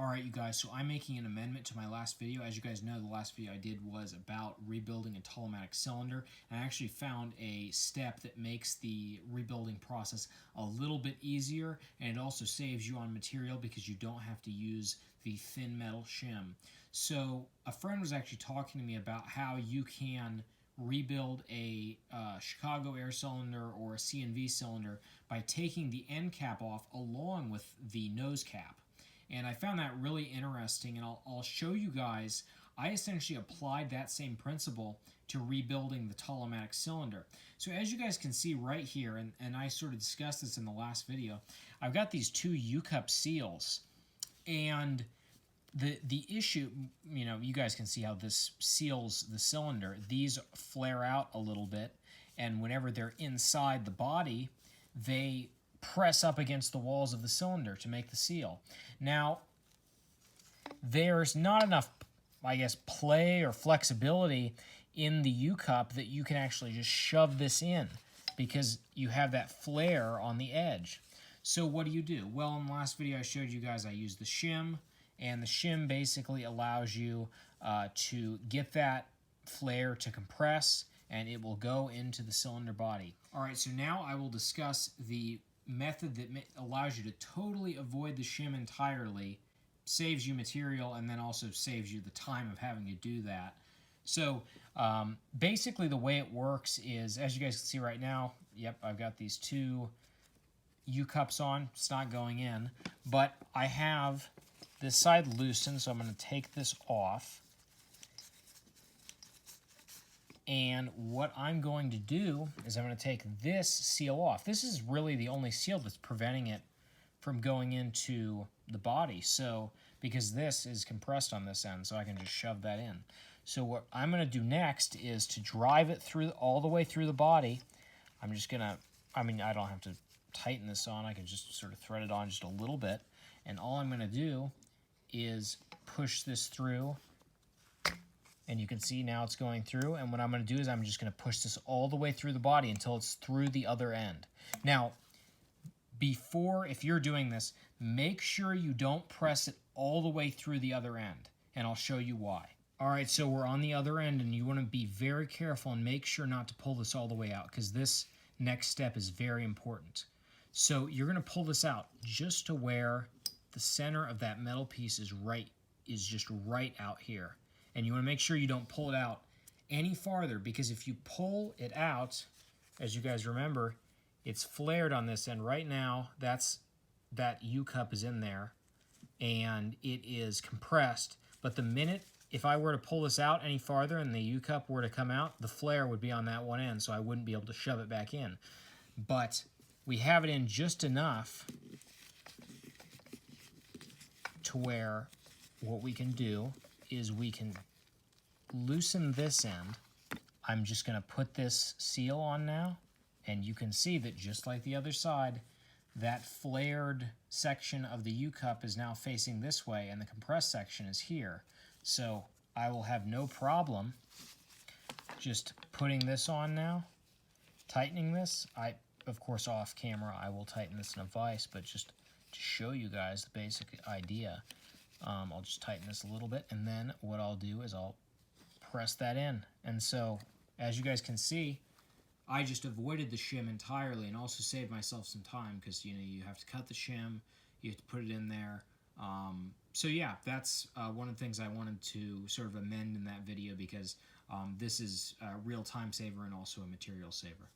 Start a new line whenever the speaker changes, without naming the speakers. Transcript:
Alright you guys, so I'm making an amendment to my last video. As you guys know, the last video I did was about rebuilding a Tolomatic cylinder, and I actually found a step that makes the rebuilding process a little bit easier, and it also saves you on material because you don't have to use the thin metal shim. So a friend was actually talking to me about how you can rebuild a Chicago air cylinder or a C&V cylinder by taking the end cap off along with the nose cap. And I found that really interesting, and I'll show you guys. I essentially applied that same principle to rebuilding the Tolomatic cylinder. So as you guys can see right here, and I sort of discussed this in the last video, I've got these two U-cup seals, and the issue, you guys can see how this seals the cylinder. These flare out a little bit, and whenever they're inside the body, they press up against the walls of the cylinder to make the seal. Now, there's not enough, I guess, play or flexibility in the U-cup that you can actually just shove this in because you have that flare on the edge. So what do? Well, in the last video I showed you guys I used the shim, and the shim basically allows you to get that flare to compress, and it will go into the cylinder body. Alright, so now I will discuss the method that allows you to totally avoid the shim entirely, saves you material, and then also saves you the time of having to do that. So basically the way it works is, as you guys can see right now, yep, I've got these two U-cups on. It's not going in, but I have this side loosened, so I'm going to take this off. And what I'm going to do is I'm going to take this seal off. This is really the only seal that's preventing it from going into the body. So, because this is compressed on this end, so I can just shove that in. So what I'm going to do next is to drive it through all the way through the body. I'm just going to, I don't have to tighten this on. I can just sort of thread it on just a little bit. And all I'm going to do is push this through. And you can see now it's going through, and what I'm going to do is I'm just going to push this all the way through the body until it's through the other end. Now, if you're doing this, make sure you don't press it all the way through the other end, and I'll show you why. Alright, so we're on the other end, and you want to be very careful and make sure not to pull this all the way out, because this next step is very important. So you're going to pull this out just to where the center of that metal piece is just right out here. And you want to make sure you don't pull it out any farther, because if you pull it out, as you guys remember, it's flared on this end. Right now, that U-cup is in there, and it is compressed. But the minute, if I were to pull this out any farther and the U-cup were to come out, the flare would be on that one end, so I wouldn't be able to shove it back in. But we have it in just enough to where what we can do is we can loosen this end. I'm just going to put this seal on now, and you can see that just like the other side, that flared section of the U-cup is now facing this way, and the compressed section is here. So I will have no problem just putting this on now, tightening this. Of course, off camera, I will tighten this in a vise, but just to show you guys the basic idea, I'll just tighten this a little bit, and then what I'll do is I'll press that in. And so, as you guys can see, I just avoided the shim entirely and also saved myself some time, because you have to cut the shim, you have to put it in there. So yeah, that's one of the things I wanted to sort of amend in that video, because this is a real time saver and also a material saver.